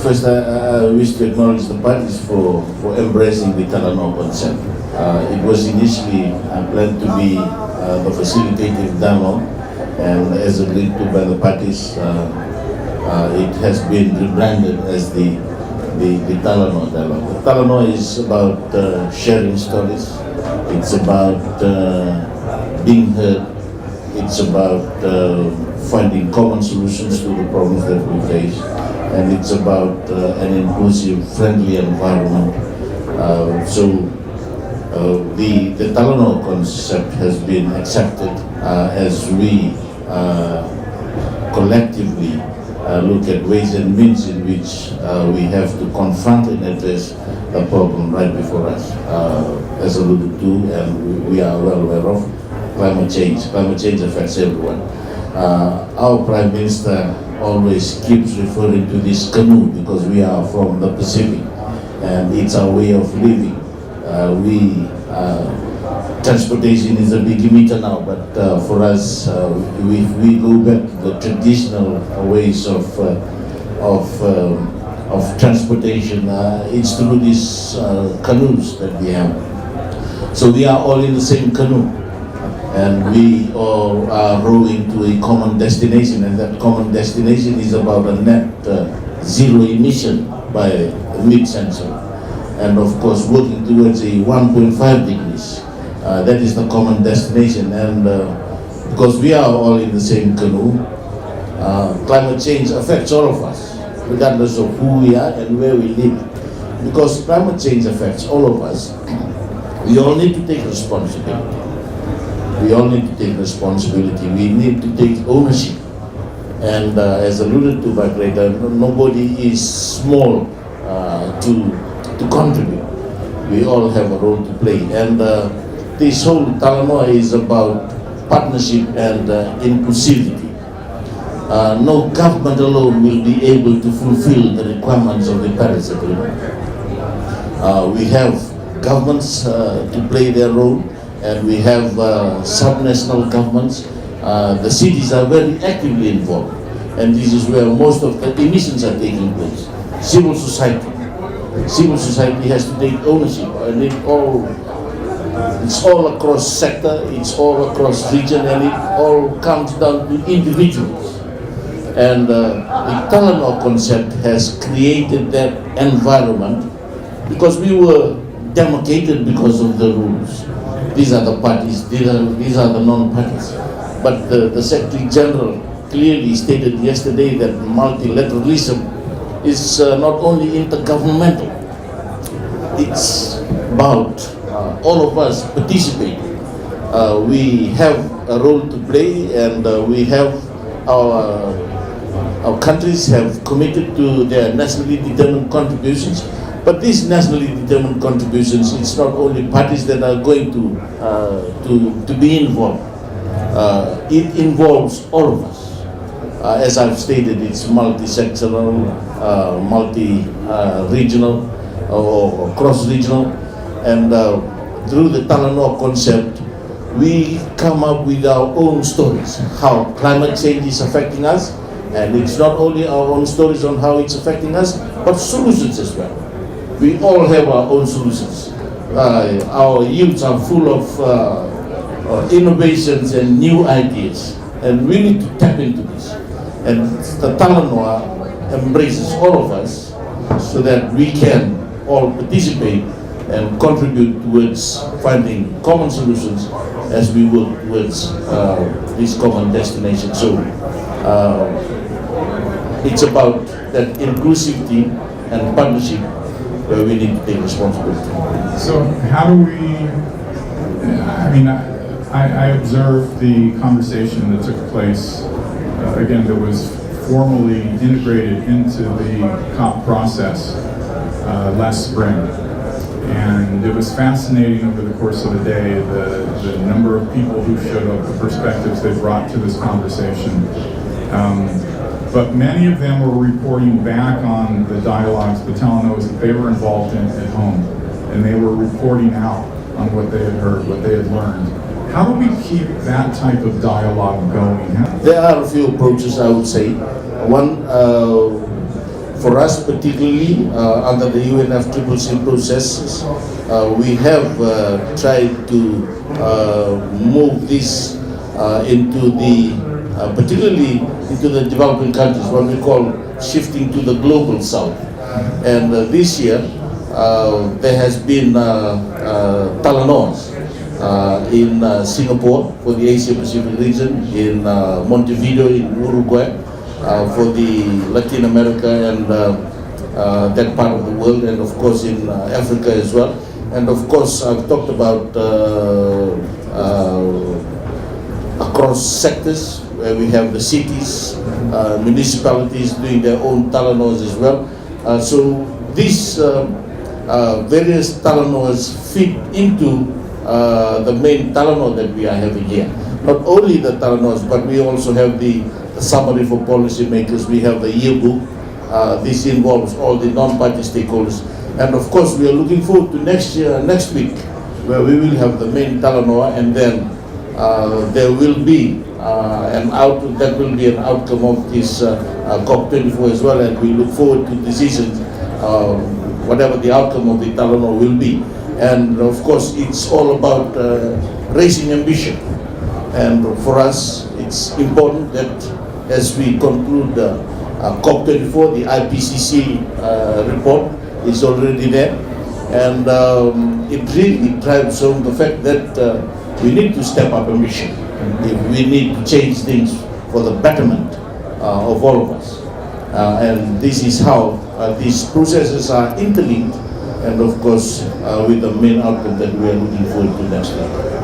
First, I wish to acknowledge the parties for embracing the Talanoa concept. It was initially planned to be the facilitative dialogue, and as agreed to by the parties, it has been rebranded as the Talanoa dialogue. The Talanoa is about sharing stories. It's about being heard. It's about finding common solutions to the problems that we face, and it's about an inclusive, friendly environment. The Talanoa concept has been accepted as we collectively look at ways and means in which we have to confront and address the problem right before us. As alluded to, and we are well aware of, climate change. Climate change affects everyone. Our Prime Minister always keeps referring to this canoe because we are from the Pacific and it's our way of living. Transportation is a big emitter now, but for us, if we go back to the traditional ways of transportation, it's through these canoes that we have. So we are all in the same canoe, and we all are rowing to a common destination, and that common destination is about a net zero emission by mid-century, and of course working towards a 1.5 degrees. That is the common destination, and because we are all in the same canoe, climate change affects all of us, regardless of who we are and where we live. Because climate change affects all of us, we all need to take responsibility. We all need to take responsibility. We need to take ownership. And as alluded to by Greta, nobody is small to contribute. We all have a role to play. And this whole Talanoa is about partnership and inclusivity. No government alone will be able to fulfill the requirements of the Paris Agreement. We have governments to play their role, and we have subnational governments. The cities are very actively involved, and this is where most of the emissions are taking place. Civil society has to take ownership, and it's all across sector, it's all across region, and it all comes down to individuals. And the Talanoa concept has created that environment because we were demarcated because of the rules. These are the parties, these are the non-parties. But the Secretary General clearly stated yesterday that multilateralism is not only intergovernmental, it's about all of us participating. We have a role to play, and we have our countries have committed to their nationally determined contributions. But these nationally determined contributions, it's not only parties that are going to be involved. It involves all of us. As I've stated, it's multi-sectoral, multi-regional, or cross-regional, and through the Talanoa concept, we come up with our own stories, how climate change is affecting us, and it's not only our own stories on how it's affecting us, but solutions as well. We all have our own solutions. Our youths are full of innovations and new ideas, and we need to tap into this. And the Talanoa embraces all of us so that we can all participate and contribute towards finding common solutions as we work towards this common destination. So it's about that inclusivity and partnership where we need to take responsibility. So how do we, I observed the conversation that took place, again, that was formally integrated into the COP process last spring. And it was fascinating over the course of the day, the number of people who showed up, the perspectives they brought to this conversation. But many of them were reporting back on the dialogues, the Talanoas that they were involved in at home. And they were reporting out on what they had heard, what they had learned. How do we keep that type of dialogue going? There are a few approaches, I would say. One, For us particularly, under the UNFCCC processes, we have tried to move this into the, particularly into the developing countries, what we call shifting to the global south. And this year, there has been Talanoas in Singapore for the Asia Pacific region, in Montevideo in Uruguay for the Latin America and that part of the world, and of course in Africa as well. And of course I've talked about across sectors where we have the cities, municipalities doing their own Talanoas as well. So these various Talanoas fit into the main Talanoa that we are having here. Not only the Talanoas, but we also have the summary for policymakers. We have the yearbook. This involves all the non-party stakeholders. And of course, we are looking forward to next week, where we will have the main Talanoa, and then there will be that will be an outcome of this COP24 as well, and we look forward to decisions, whatever the outcome of the Talanoa will be. And of course, it's all about raising ambition. And for us, it's important that as we conclude COP24, the IPCC report is already there. And it really drives home the fact that we need to step up ambition. We need to change things for the betterment of all of us. And this is how these processes are interlinked, and of course with the main outcome that we are looking forward to next year.